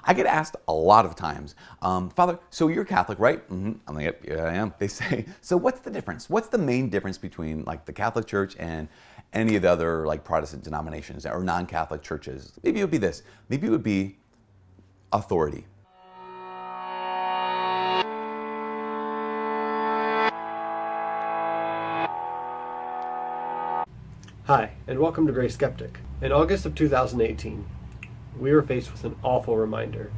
I get asked a lot of times, Father, so you're Catholic, right? I'm like, yep, yeah, I am. They say, so what's the difference? What's the main difference between like the Catholic Church and any of the other like Protestant denominations or non-Catholic churches? Maybe it would be this. Maybe it would be authority. Hi, and welcome to Great Skeptic. In August of 2018, we were faced with an awful reminder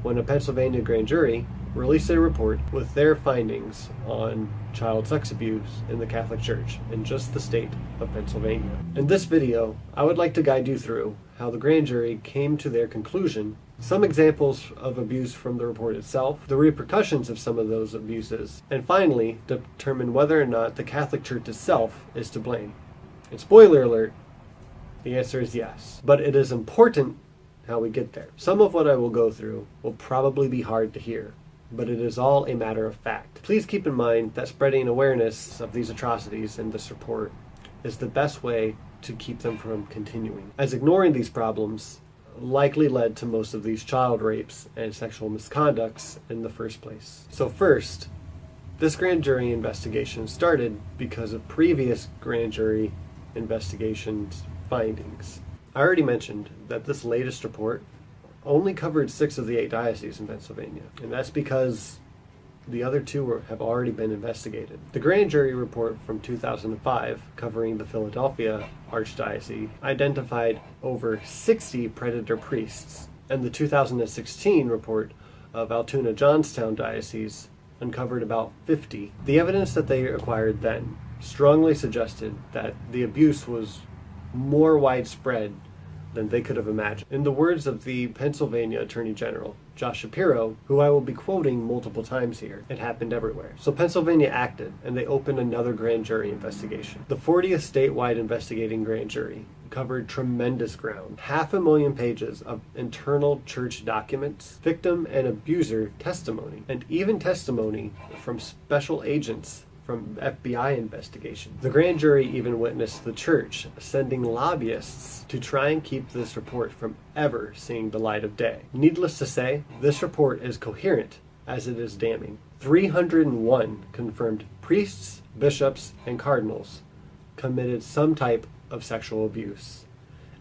when a Pennsylvania grand jury released a report with their findings on child sex abuse in the Catholic Church in just the state of Pennsylvania. In this video, I would like to guide you through how the grand jury came to their conclusion, some examples of abuse from the report itself, the repercussions of some of those abuses, and finally, determine whether or not the Catholic Church itself is to blame. And spoiler alert, the answer is yes. But it is important how we get there. Some of what I will go through will probably be hard to hear, but it is all a matter of fact. Please keep in mind that spreading awareness of these atrocities in this report is the best way to keep them from continuing, as ignoring these problems likely led to most of these child rapes and sexual misconducts in the first place. So first, this grand jury investigation started because of previous grand jury investigations findings. I already mentioned that this latest report only covered 6 of the 8 dioceses in Pennsylvania, and that's because the other 2 have already been investigated. The grand jury report from 2005, covering the Philadelphia Archdiocese, identified over 60 predator priests, and the 2016 report of Altoona Johnstown Diocese uncovered about 50. The evidence that they acquired then strongly suggested that the abuse was more widespread than they could have imagined. In the words of the Pennsylvania Attorney General, Josh Shapiro, who I will be quoting multiple times here, it happened everywhere. So Pennsylvania acted, and they opened another grand jury investigation. The 40th statewide investigating grand jury covered tremendous ground. 500,000 pages of internal church documents, victim and abuser testimony, and even testimony from special agents from FBI investigation. The grand jury even witnessed the church sending lobbyists to try and keep this report from ever seeing the light of day. Needless to say, this report is coherent as it is damning. 301 confirmed priests, bishops, and cardinals committed some type of sexual abuse,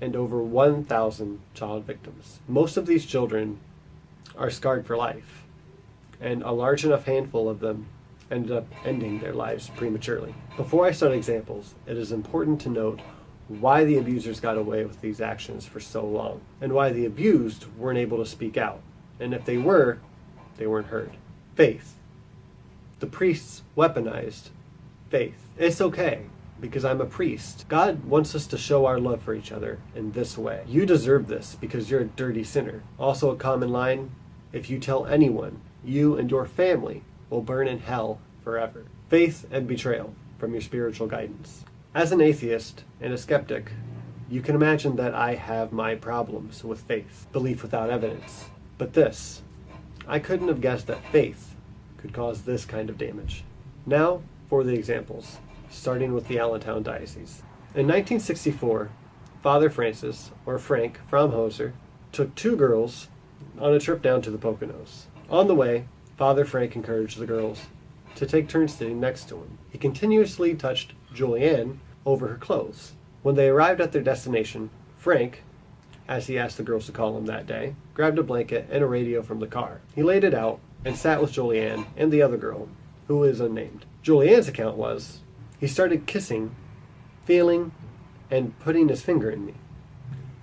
and over 1,000 child victims. Most of these children are scarred for life, and a large enough handful of them ended up ending their lives prematurely. Before I start examples, it is important to note why the abusers got away with these actions for so long, and why the abused weren't able to speak out, and if they were, they weren't heard. Faith. The priests weaponized faith. It's okay, because I'm a priest. God wants us to show our love for each other in this way. You deserve this because you're a dirty sinner. Also a common line, if you tell anyone, you and your family will burn in hell forever. Faith and betrayal from your spiritual guidance. As an atheist and a skeptic, you can imagine that I have my problems with faith, belief without evidence. But this, I couldn't have guessed that faith could cause this kind of damage. Now for the examples, starting with the Allentown Diocese. In 1964, Father Francis, or Frank Fromhoser, took 2 girls on a trip down to the Poconos. On the way, Father Frank encouraged the girls to take turns sitting next to him. He continuously touched Julianne over her clothes. When they arrived at their destination, Frank, as he asked the girls to call him that day, grabbed a blanket and a radio from the car. He laid it out and sat with Julianne and the other girl, who is unnamed. Julianne's account was, he started kissing, feeling, and putting his finger in me.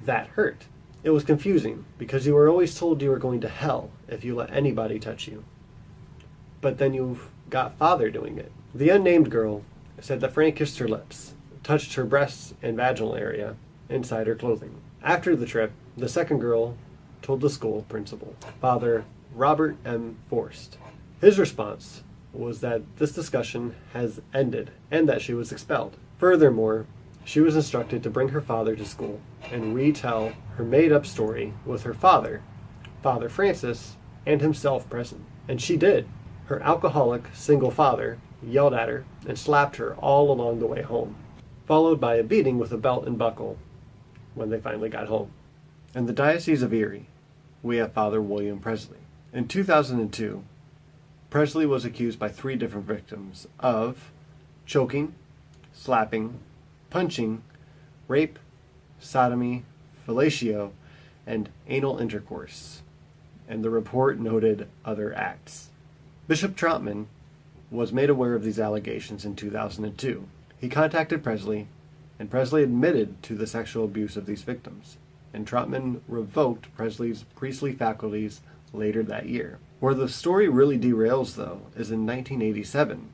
That hurt. It was confusing because you were always told you were going to hell if you let anybody touch you. But then you've got Father doing it. The unnamed girl said that Frank kissed her lips, touched her breasts and vaginal area inside her clothing. After the trip, the second girl told the school principal, Father Robert M. Forst. His response was that this discussion has ended and that she was expelled. Furthermore, she was instructed to bring her father to school and retell her made-up story with her father, Father Francis, and himself present. And she did. Her alcoholic single father yelled at her and slapped her all along the way home, followed by a beating with a belt and buckle when they finally got home. In the Diocese of Erie, we have Father William Presley. In 2002, Presley was accused by 3 different victims of choking, slapping, punching, rape, sodomy, fellatio, and anal intercourse, and the report noted other acts. Bishop Trotman was made aware of these allegations in 2002. He contacted Presley, and Presley admitted to the sexual abuse of these victims, and Trotman revoked Presley's priestly faculties later that year. Where the story really derails, though, is in 1987,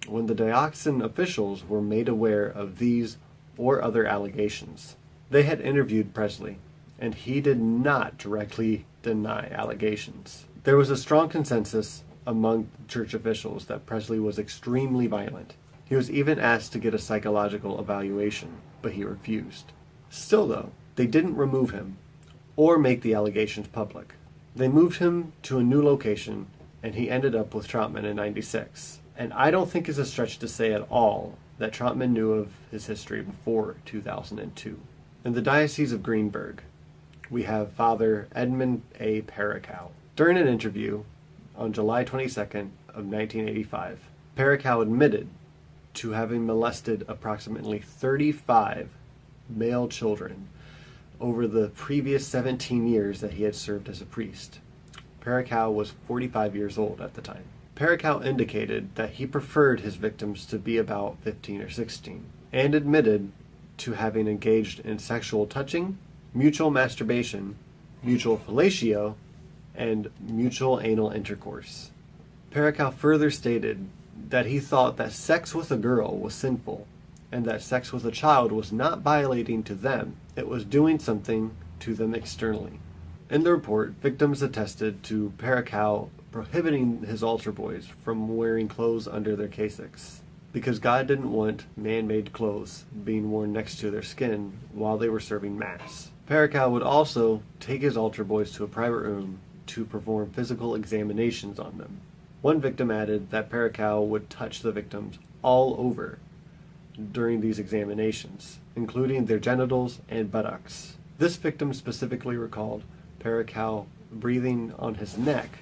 when the diocesan officials were made aware of these or other allegations. They had interviewed Presley, and he did not directly deny allegations. There was a strong consensus among church officials that Presley was extremely violent. He was even asked to get a psychological evaluation, but he refused. Still, though, they didn't remove him or make the allegations public. They moved him to a new location, and he ended up with Trotman in '96. And I don't think it's a stretch to say at all that Trotman knew of his history before 2002. In the Diocese of Greenberg, we have Father Edmund A. Paracow. During an interview on July 22nd of 1985, Paracow admitted to having molested approximately 35 male children over the previous 17 years that he had served as a priest. Paracow was 45 years old at the time. Paracow indicated that he preferred his victims to be about 15 or 16, and admitted to having engaged in sexual touching, mutual masturbation, mutual fellatio, and mutual anal intercourse. Paracow further stated that he thought that sex with a girl was sinful, and that sex with a child was not violating to them, it was doing something to them externally. In the report, victims attested to Paracow prohibiting his altar boys from wearing clothes under their cassocks, because God didn't want man-made clothes being worn next to their skin while they were serving Mass. Paracow would also take his altar boys to a private room to perform physical examinations on them. One victim added that Paracow would touch the victims all over during these examinations, including their genitals and buttocks. This victim specifically recalled Paracow breathing on his neck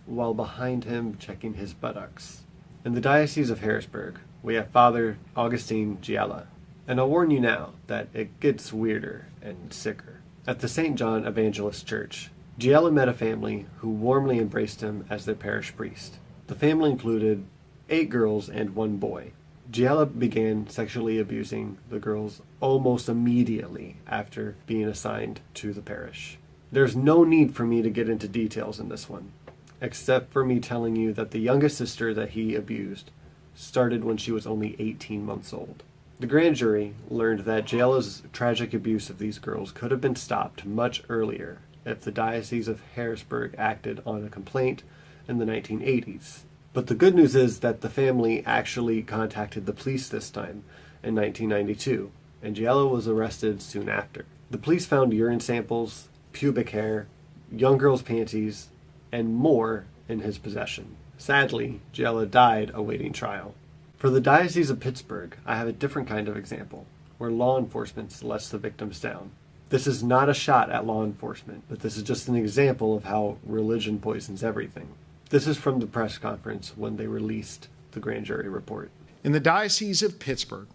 while behind him checking his buttocks. In the Diocese of Harrisburg, we have Father Augustine Giella. And I'll warn you now that it gets weirder and sicker. At the St. John Evangelist Church, Giella met a family who warmly embraced him as their parish priest. The family included 8 girls and 1 boy. Giella began sexually abusing the girls almost immediately after being assigned to the parish. There's no need for me to get into details in this one, except for me telling you that the youngest sister that he abused started when she was only 18 months old. The grand jury learned that Giella's tragic abuse of these girls could have been stopped much earlier if the Diocese of Harrisburg acted on a complaint in the 1980s. But the good news is that the family actually contacted the police this time in 1992, and Giella was arrested soon after. The police found urine samples, pubic hair, young girls' panties, and more in his possession. Sadly, Giella died awaiting trial. For the Diocese of Pittsburgh, I have a different kind of example, where law enforcement lets the victims down. This is not a shot at law enforcement, but this is just an example of how religion poisons everything. This is from the press conference when they released the grand jury report. In the Diocese of Pittsburgh,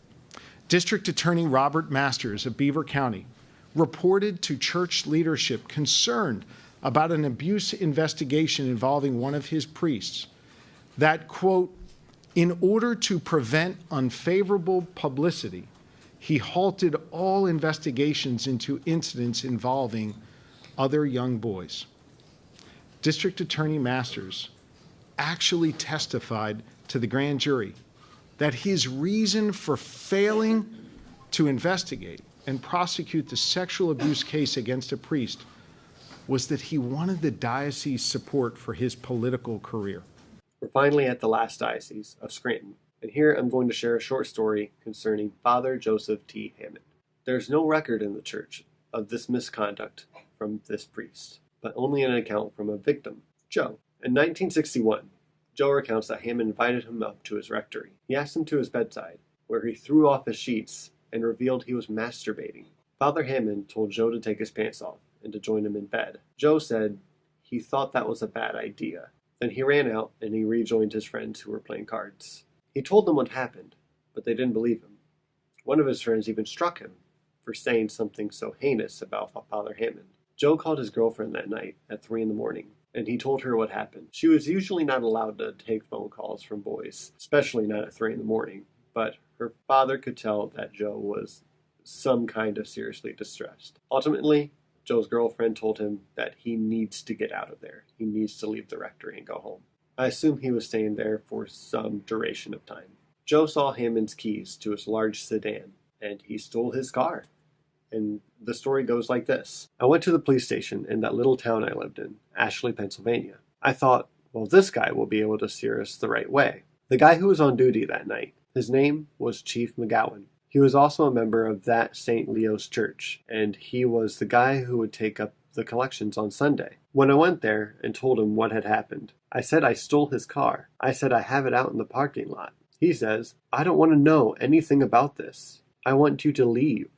District Attorney Robert Masters of Beaver County reported to church leadership concerned about an abuse investigation involving one of his priests that, quote, in order to prevent unfavorable publicity, he halted all investigations into incidents involving other young boys. District Attorney Masters actually testified to the grand jury that his reason for failing to investigate and prosecute the sexual abuse case against a priest was that he wanted the diocese's support for his political career. We're finally at the last diocese of Scranton, and here I'm going to share a short story concerning Father Joseph T. Hammond. There's no record in the church of this misconduct from this priest, but only an account from a victim, Joe. In 1961, Joe recounts that Hammond invited him up to his rectory. He asked him to his bedside, where he threw off his sheets and revealed he was masturbating. Father Hammond told Joe to take his pants off and to join him in bed. Joe said he thought that was a bad idea. Then he ran out and he rejoined his friends who were playing cards. He told them what happened, but they didn't believe him. One of his friends even struck him for saying something so heinous about Father Hammond. Joe called his girlfriend that night at 3 a.m, and he told her what happened. She was usually not allowed to take phone calls from boys, especially not at 3 a.m, but her father could tell that Joe was some kind of seriously distressed. Ultimately, Joe's girlfriend told him that he needs to get out of there. He needs to leave the rectory and go home. I assume he was staying there for some duration of time. Joe saw Hammond's keys to his large sedan, and he stole his car. And the story goes like this. I went to the police station in that little town I lived in, Ashley, Pennsylvania. I thought, well, this guy will be able to steer us the right way. The guy who was on duty that night, his name was Chief McGowan. He was also a member of that St. Leo's church, and he was the guy who would take up the collections on Sunday. When I went there and told him what had happened, I said I stole his car. I said I have it out in the parking lot. He says, I don't want to know anything about this. I want you to leave.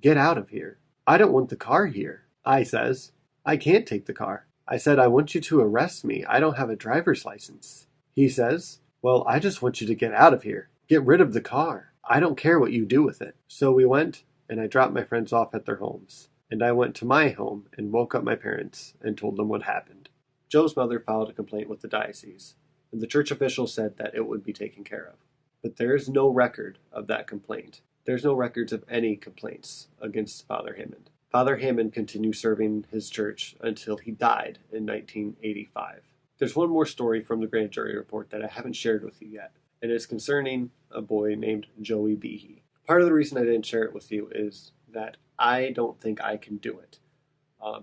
Get out of here. I don't want the car here. I says, I can't take the car. I said, I want you to arrest me. I don't have a driver's license. He says, well, I just want you to get out of here. Get rid of the car. I don't care what you do with it. So we went, and I dropped my friends off at their homes. And I went to my home and woke up my parents and told them what happened. Joe's mother filed a complaint with the diocese, and the church officials said that it would be taken care of. But there is no record of that complaint. There's no records of any complaints against Father Hammond. Father Hammond continued serving his church until he died in 1985. There's one more story from the grand jury report that I haven't shared with you yet, and it's concerning a boy named Joey Behe. Part of the reason I didn't share it with you is that I don't think I can do it.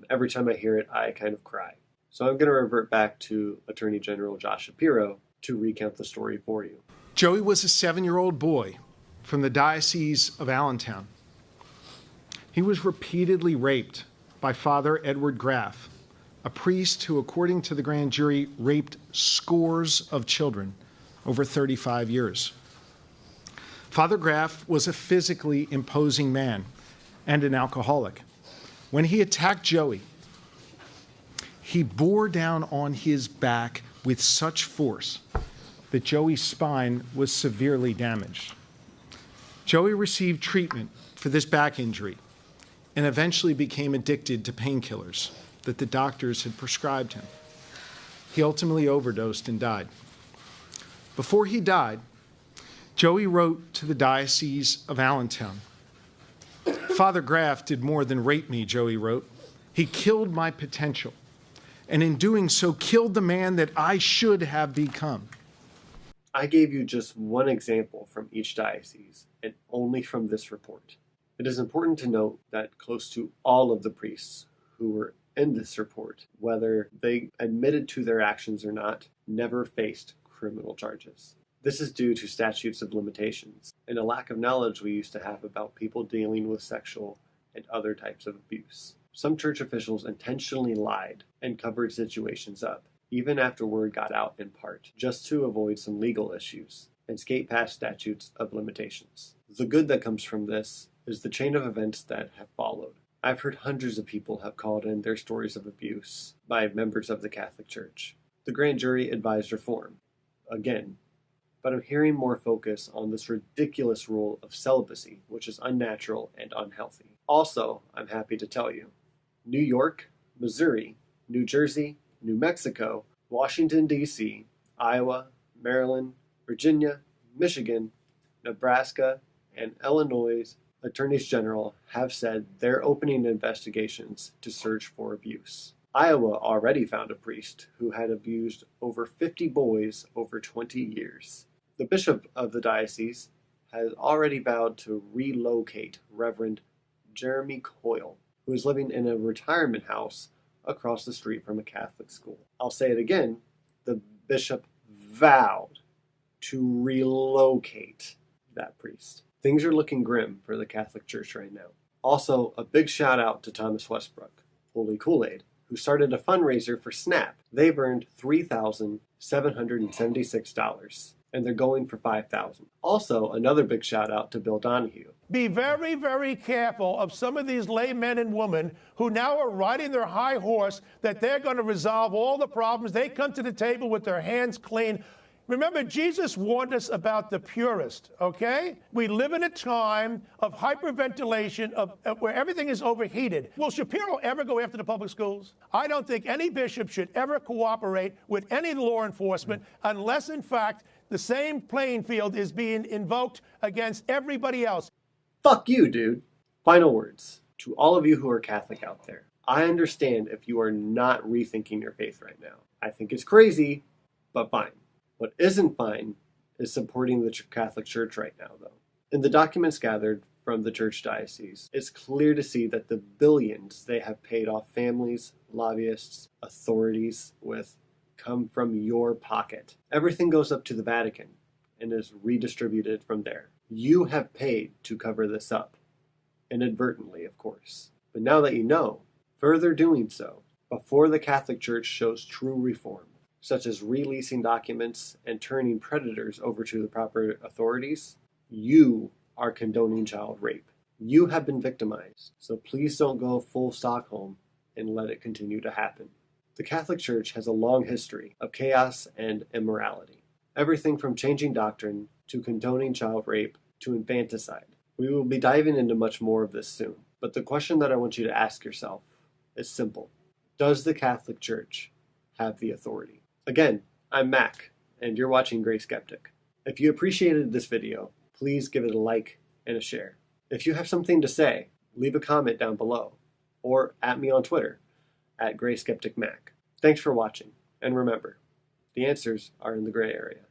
Every time I hear it, I kind of cry. So I'm going to revert back to Attorney General Josh Shapiro to recount the story for you. Joey was a 7-year-old boy from the Diocese of Allentown. He was repeatedly raped by Father Edward Graff, a priest who, according to the grand jury, raped scores of children over 35 years. Father Graff was a physically imposing man and an alcoholic. When he attacked Joey, he bore down on his back with such force that Joey's spine was severely damaged. Joey received treatment for this back injury and eventually became addicted to painkillers that the doctors had prescribed him. He ultimately overdosed and died. Before he died, Joey wrote to the Diocese of Allentown. Father Graff did more than rape me, Joey wrote. He killed my potential, and in doing so, killed the man that I should have become. I gave you just one example from each diocese, and only from this report. It is important to note that close to all of the priests who were in this report, whether they admitted to their actions or not, never faced criminal charges. This is due to statutes of limitations and a lack of knowledge we used to have about people dealing with sexual and other types of abuse. Some church officials intentionally lied and covered situations up, even after word got out in part, just to avoid some legal issues and skate past statutes of limitations. The good that comes from this is the chain of events that have followed. I've heard hundreds of people have called in their stories of abuse by members of the Catholic Church. The grand jury advised reform, again, but I'm hearing more focus on this ridiculous rule of celibacy, which is unnatural and unhealthy. Also, I'm happy to tell you, New York, Missouri, New Jersey, New Mexico, Washington, D.C., Iowa, Maryland, Virginia, Michigan, Nebraska, and Illinois' attorneys general have said they're opening investigations to search for abuse. Iowa already found a priest who had abused over 50 boys over 20 years. The bishop of the diocese has already vowed to relocate Reverend Jeremy Coyle, who is living in a retirement house across the street from a Catholic school. I'll say it again, the bishop vowed to relocate that priest. Things are looking grim for the Catholic Church right now. Also, a big shout out to Thomas Westbrook, Holy Koolaid, who started a fundraiser for SNAP. They've earned $3,776, and they're going for $5,000. Also, another big shout out to Bill Donahue. Be very, very careful of some of these laymen and women who now are riding their high horse that they're going to resolve all the problems. They come to the table with their hands clean. Remember, Jesus warned us about the purist, okay? We live in a time of hyperventilation, where everything is overheated. Will Shapiro ever go after the public schools? I don't think any bishop should ever cooperate with any law enforcement unless, in fact, the same playing field is being invoked against everybody else. Fuck you, dude. Final words to all of you who are Catholic out there. I understand if you are not rethinking your faith right now. I think it's crazy, but fine. What isn't fine is supporting the Catholic Church right now, though. In the documents gathered from the church diocese, it's clear to see that the billions they have paid off families, lobbyists, authorities with come from your pocket. Everything goes up to the Vatican and is redistributed from there. You have paid to cover this up, inadvertently, of course. But now that you know, further doing so, before the Catholic Church shows true reform, such as releasing documents and turning predators over to the proper authorities, you are condoning child rape. You have been victimized, so please don't go full Stockholm and let it continue to happen. The Catholic Church has a long history of chaos and immorality. Everything from changing doctrine to condoning child rape to infanticide. We will be diving into much more of this soon, but the question that I want you to ask yourself is simple. Does the Catholic Church have the authority? Again, I'm Mac, and you're watching Gray Skeptic. If you appreciated this video, please give it a like and a share. If you have something to say, leave a comment down below, or at me on Twitter, @GraySkepticMac. Thanks for watching, and remember, the answers are in the gray area.